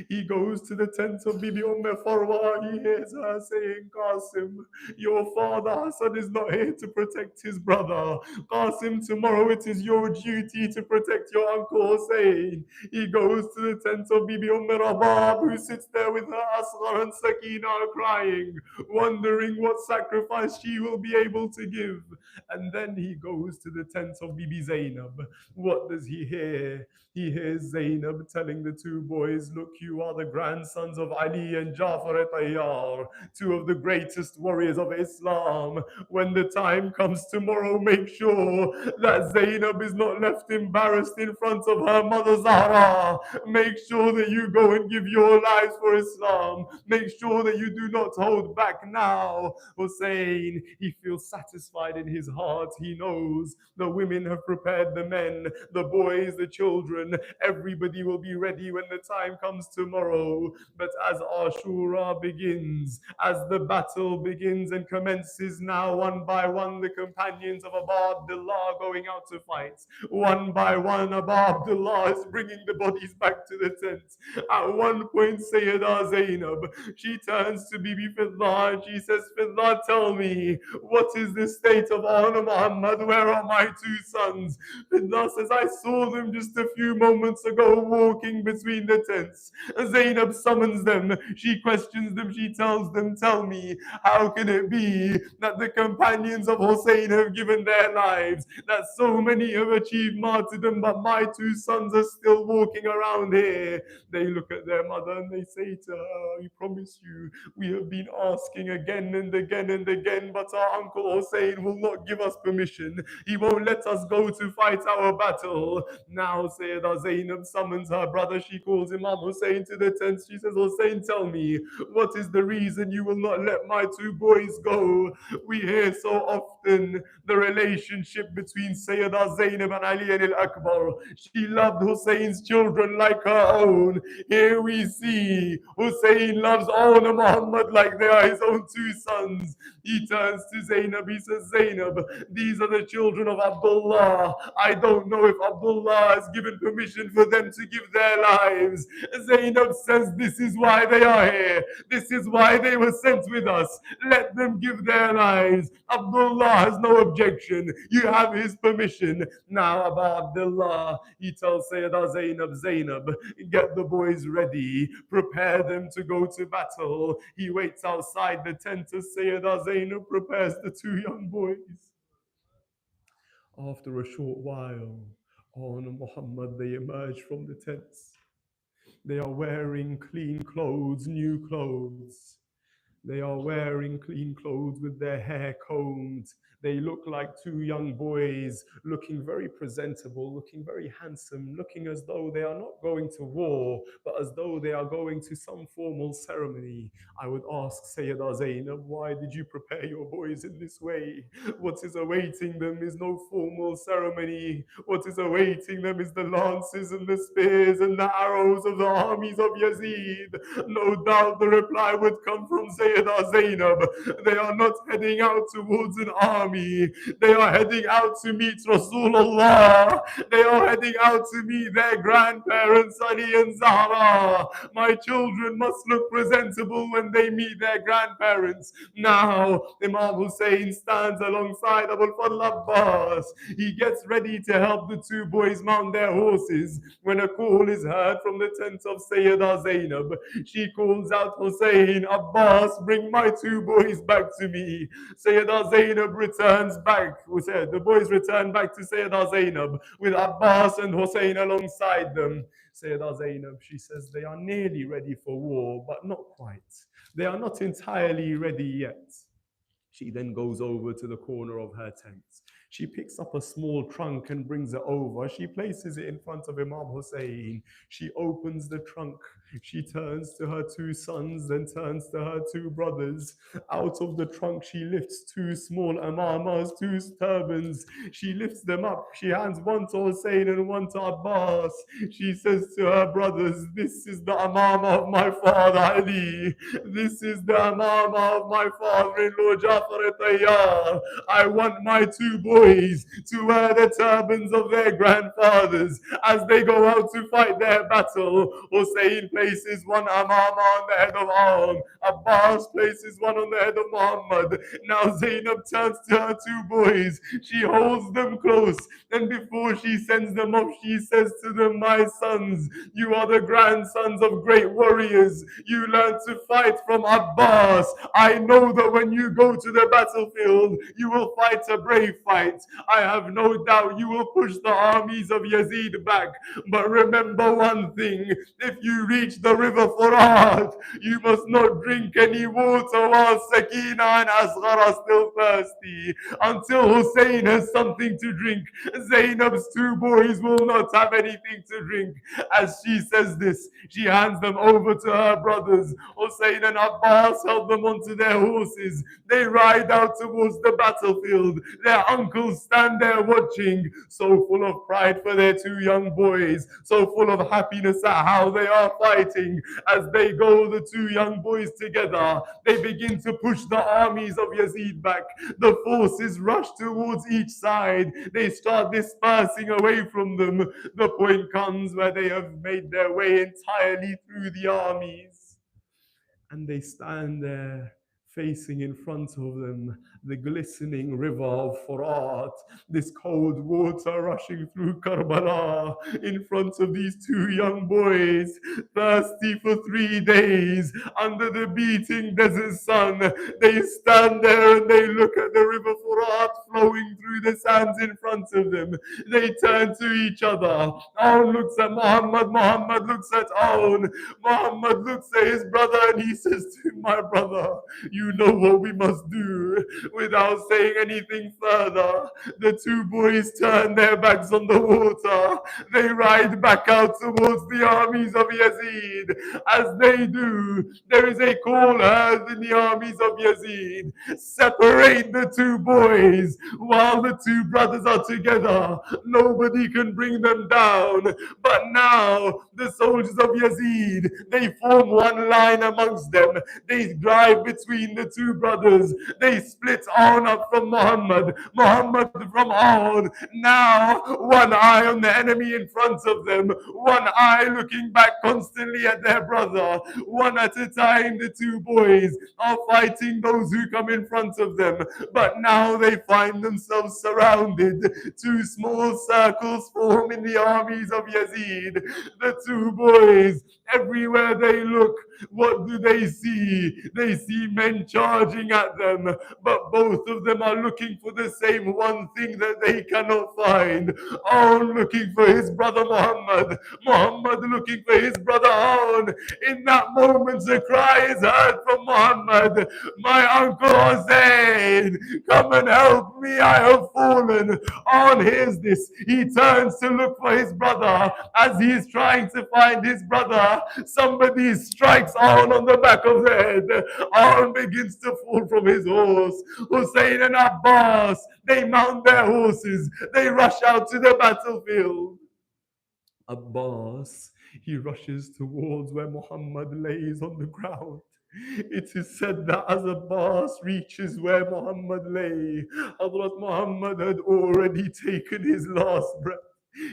He goes to the tent of Bibi Farwa. He hears her saying, Qasim, your father Hassan is not here to protect his brother. Qasim, tomorrow it is your duty to protect your uncle Hussein. He goes to the tent of Bibi Rabab, who sits there with her Asghar and Sakina crying, wondering what sacrifice she will be able to give. And then he goes to the tent of Bibi Zainab. What does he hear? He hears Zainab telling the two boys, look, you are the grandsons of Ali and Jafar Tayyar, two of the greatest warriors of Islam. When the time comes tomorrow, make sure that Zainab is not left embarrassed in front of her mother Zahra. Make sure that you go and give your lives for Islam. Make sure that you do not hold back now. Hussein, he feels satisfied in his heart. He knows the women have prepared the men, the boys, the children. Everybody will be ready when the time comes tomorrow. But as Ashura begins, as the battle begins and commences now, one by one, the companions of Abu Abdullah are going out to fight. One by one, Abu Abdullah is bringing the bodies back to the tent. At one point, Sayyidah Zainab, she turns to Bibi Fiddah and she says, Fiddah, tell me, what is the state of Anna Muhammad? Where are my two sons? Fiddah says, I saw them just a few moments ago walking between the tents. Zainab summons them. She questions them. She tells them, tell me, how can it be that the companions of Hussein have given their lives, that so many have achieved martyrdom, but my two sons are still walking around here? They look at their mother and they say to her, we promise you, we have been asking again and again and again, but our uncle Hussein will not give us permission. He won't let us go to fight our battle. Now Sayyidah Zainab summons her brother. She calls Imam Hussein to the tent. She says, Hussein, tell me, what is the reason you will not let my two boys go? We hear so often the relationship between Sayyidah Zainab and Ali and Al-Akbar. She loved Hussein's children like her own. Here we see Hussein loves Anna Muhammad like they are his own two sons. He turns to Zainab. He says, Zainab, these are the children of Abdullah. I don't know if Abdullah has given permission for them to give their lives. Zainab says, this is why they are here. This is why they were sent with us. Let them give their lives. Abdullah has no objection. You have his permission. Now Abu Abdullah, he tells Sayyidah Zainab, Zainab, get the boys ready. Prepare them to go to battle. He waits outside the tent as Sayyidah Zainab prepares the two young boys. After a short while, on Muhammad, they emerge from the tents. They are wearing clean clothes, new clothes. They are wearing clean clothes with their hair combed. They look like two young boys, looking very presentable, looking very handsome, looking as though they are not going to war, but as though they are going to some formal ceremony. I would ask Sayyidah Zainab, why did you prepare your boys in this way? What is awaiting them is no formal ceremony. What is awaiting them is the lances and the spears and the arrows of the armies of Yazid. No doubt the reply would come from Sayyidah Zainab. They are not heading out towards an army. They are heading out to meet Rasulullah. They are heading out to meet their grandparents, Ali and Zahra. My children must look presentable when they meet their grandparents. Now, Imam Hussein stands alongside Abu al-Fadl Abbas. He gets ready to help the two boys mount their horses when a call is heard from the tent of Sayyidah Zainab. She calls out, Hussein, Abbas, bring my two boys back to me. Sayyidah Zainab returns returns back. The boys return back to Sayyidah Zainab with Abbas and Hussein alongside them. Sayyidah Zainab, she says they are nearly ready for war, but not quite. They are not entirely ready yet. She then goes over to the corner of her tent. She picks up a small trunk and brings it over. She places it in front of Imam Hussein. She opens the trunk. She turns to her two sons, then turns to her two brothers. Out of the trunk, she lifts two small amamas, two turbans. She lifts them up. She hands one to Hussein and one to Abbas. She says to her brothers, this is the amama of my father Ali. This is the amama of my father-in-law Jafar Tayyar. I want my two boys to wear the turbans of their grandfathers as they go out to fight their battle. Hussein places one amama on the head of Aun. Abbas places one on the head of Muhammad. Now Zainab turns to her two boys. She holds them close, and before she sends them off, she says to them, my sons, you are the grandsons of great warriors. You learn to fight from Abbas. I know that when you go to the battlefield, you will fight a brave fight. I have no doubt you will push the armies of Yazid back. But remember one thing, if you reach the river Furat, you must not drink any water while Sakina and Asghar are still thirsty. Until Hussein has something to drink, Zainab's two boys will not have anything to drink. As she says this, she hands them over to her brothers. Hussein and Abbas help them onto their horses. They ride out towards the battlefield. Their uncles stand there watching, so full of pride for their two young boys, so full of happiness at how they are fighting. As they go, the two young boys together, they begin to push the armies of Yazid back. The forces rush towards each side. They start dispersing away from them. The point comes where they have made their way entirely through the armies, and they stand there facing in front of them the glistening river of Furat, this cold water rushing through Karbala in front of these two young boys, thirsty for 3 days under the beating desert sun. They stand there and they look at the river Furat flowing through the sands in front of them. They turn to each other. Aun looks at Muhammad, Muhammad looks at Aun. Muhammad looks at his brother and he says to him, my brother, you know what we must do. Without saying anything further, the two boys turn their backs on the water. They ride back out towards the armies of Yazid. As they do, there is a call heard in the armies of Yazid. Separate the two boys while the two brothers are together. Nobody can bring them down. But now the soldiers of Yazid, they form one line amongst them. They drive between the two brothers. They split Aun up from Muhammad, Muhammad from Aun. Now one eye on the enemy in front of them, one eye looking back constantly at their brother. One at a time, the two boys are fighting those who come in front of them. But now they find themselves surrounded. Two small circles form in the armies of Yazid. The two boys, everywhere they look, what do they see? They see men charging at them, but both of them are looking for the same one thing that they cannot find. Aun looking for his brother Muhammad, Muhammad looking for his brother Aun. In that moment, a cry is heard from Muhammad, my uncle Hussein, come and help me, I have fallen. Aun hears this. He turns to look for his brother. As he is trying to find his brother, somebody strikes Aun on the back of the head. Aun begins to fall from his horse. Hussein and Abbas, they mount their horses. They rush out to the battlefield. Abbas, he rushes towards where Muhammad lays on the ground. It is said that as Abbas reaches where Muhammad lay, Hazrat Muhammad had already taken his last breath.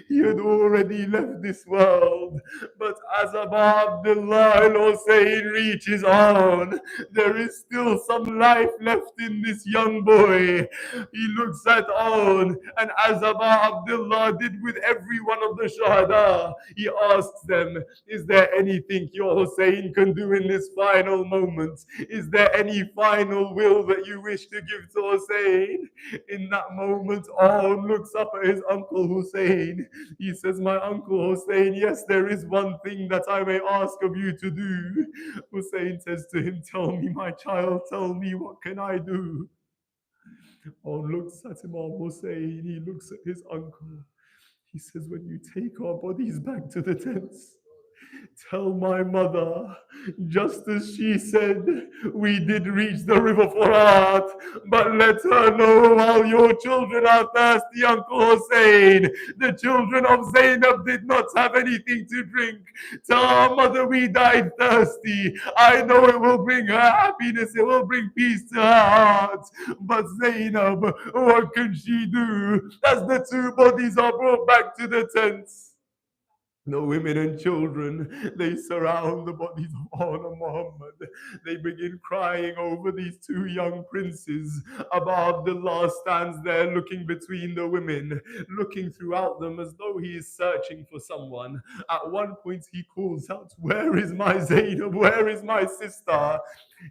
He had already left this world. But as Abu Abdullah al-Hussein reaches on, there is still some life left in this young boy. He looks at on, and as Abu Abdullah did with every one of the Shahada, he asks them, is there anything your Hussein can do in this final moment? Is there any final will that you wish to give to Hussein? In that moment, On looks up at his uncle Hussein. He says, my uncle Hussein, yes, there is one thing that I may ask of you to do. Hussein says to him, tell me, my child, tell me, what can I do? On looks at Imam Hussein, he looks at his uncle. He says, when you take our bodies back to the tents, tell my mother, just as she said, we did reach the river Furat, but let her know while your children are thirsty, Uncle Hussein, the children of Zainab did not have anything to drink. Tell our mother we died thirsty. I know it will bring her happiness, it will bring peace to her heart. But Zainab, what can she do as the two bodies are brought back to the tents? The women and children, they surround the bodies of On and Muhammad. They begin crying over these two young princes. Abu Abdullah stands there looking between the women, looking throughout them as though he is searching for someone. At one point he calls out, where is my Zainab? Where is my sister?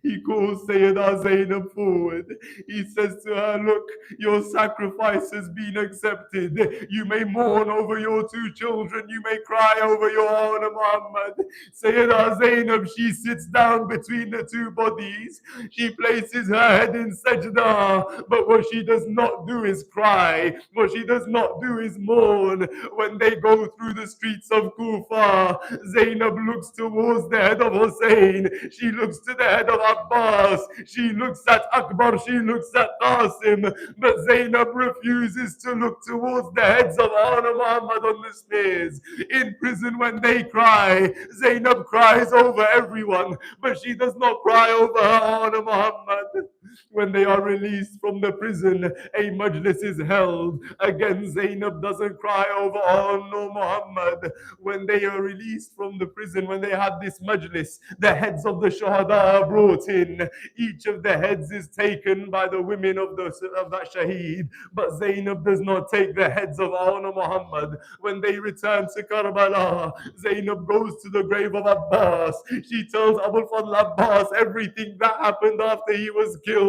He calls Sayyidah Zainab forward. He says to her, look, your sacrifice has been accepted. You may mourn over your two children. You may cry over your own Muhammad. Sayyidah Zainab, she sits down between the two bodies. She places her head in sajda. But what she does not do is cry. What she does not do is mourn. When they go through the streets of Kufa, Zainab looks towards the head of Hussein. She looks to the head of Abbas. She looks at Akbar. She looks at Qasim. But Zainab refuses to look towards the heads of Anna Muhammad on the stairs. In prison, when they cry, Zainab cries over everyone, but she does not cry over her Anna Muhammad. When they are released from the prison, a majlis is held. Again, Zainab doesn't cry over Anna Muhammad. When they are released from the prison, when they have this majlis, the heads of the Shahada are brought in. Each of the heads is taken by the women of that Shaheed. But Zainab does not take the heads of Anna Muhammad. When they return to Karbala, Zainab goes to the grave of Abbas. She tells Abu Fadl Abbas everything that happened after he was killed.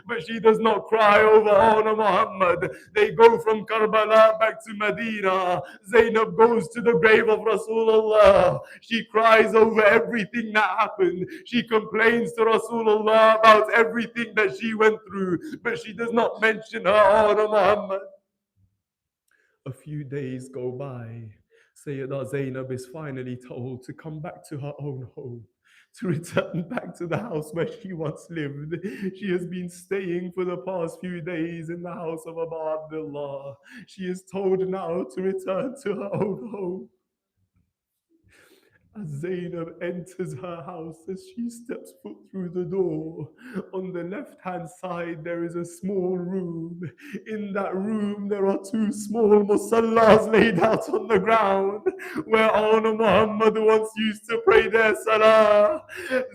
But she does not cry over Anna Muhammad. They go from Karbala back to Medina. Zainab goes to the grave of Rasulullah. She cries over everything that happened. She complains to Rasulullah about everything that she went through, but she does not mention her honor Muhammad. A few days go by. Sayyidah Zainab is finally told to come back to her own home, to return back to the house where she once lived. She has been staying for the past few days in the house of Abu Abdullah. She is told now to return to her own home. As Zainab enters her house, as she steps foot through the door, on the left-hand side there is a small room. In that room there are two small musallas laid out on the ground, where Anna Muhammad once used to pray their salah.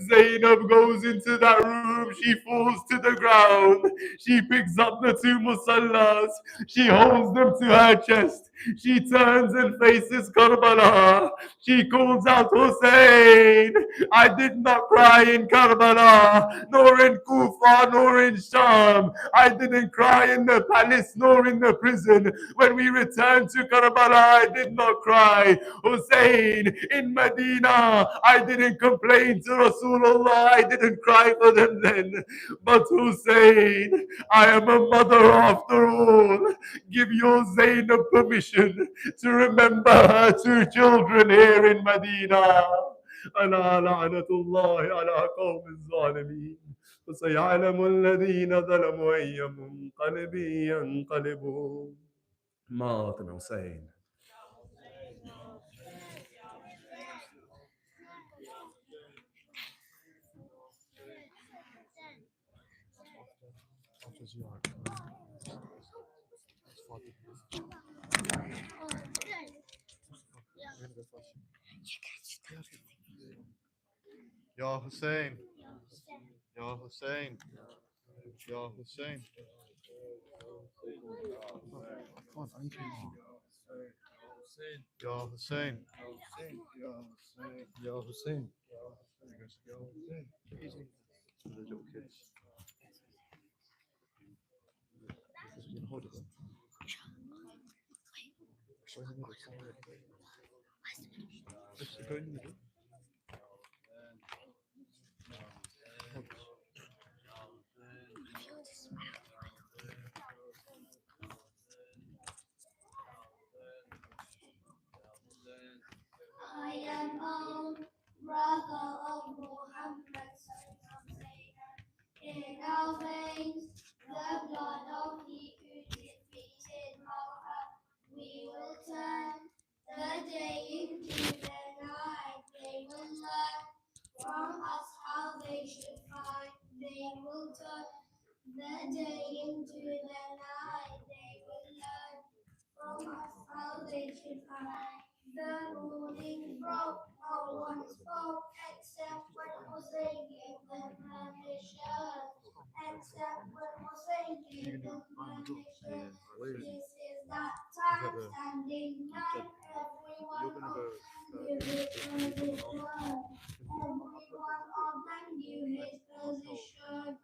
Zainab goes into that room, she falls to the ground, she picks up the two musallas, she holds them to her chest, she turns and faces Karbala. She calls out, Hussein, I did not cry in Karbala, nor in Kufa, nor in Sham. I didn't cry in the palace, nor in the prison. When we returned to Karbala, I did not cry. Hussein, in Medina, I didn't complain to Rasulullah. I didn't cry for them then. But Hussein, I am a mother after all. Give your Zainab permission to remember her two children here in Medina. ألا لعنة الله على قوم الظالمين وسيعلم الذين ظلموا أي منقلب ينقلبون. Martin Hussein. Ya Hussein. Ya Hussein. Ya Hussein. I need to Ya Hussein. Ya Hussein. The little kids. You can hold it. Just go in the middle. I am old brother of Muhammad, son of Zainab. In our veins, the blood of he who defeated Mohammed. We will turn the day into the night. They will learn from us how they should fight. They will turn the day into the night. They will learn from us how they should fight. The ruling broke, no one spoke except when Hussein gave them permission. Except when Hussein gave them permission. This is that time standing night. Everyone knew his position. Everyone of them knew his position.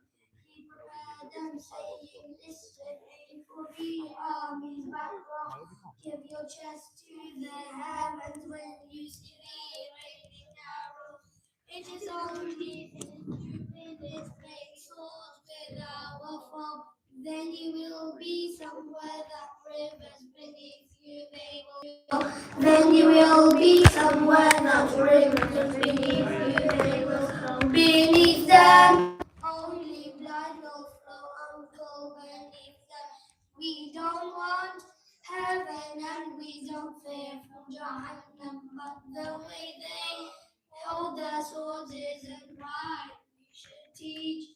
He prepared them, saying, listen, aim for the army's back row. Give your chest to the heavens when you see the raining arrows. It is only in 2 minutes make swords with our foe. Then you will be somewhere that rivers beneath you they will. Then you will be somewhere that rivers beneath you they will flow. Beneath them, only blood will flow, uncle, beneath them. We don't want heaven and we don't fear from Jahannam, but the way they hold their swords isn't right. We should teach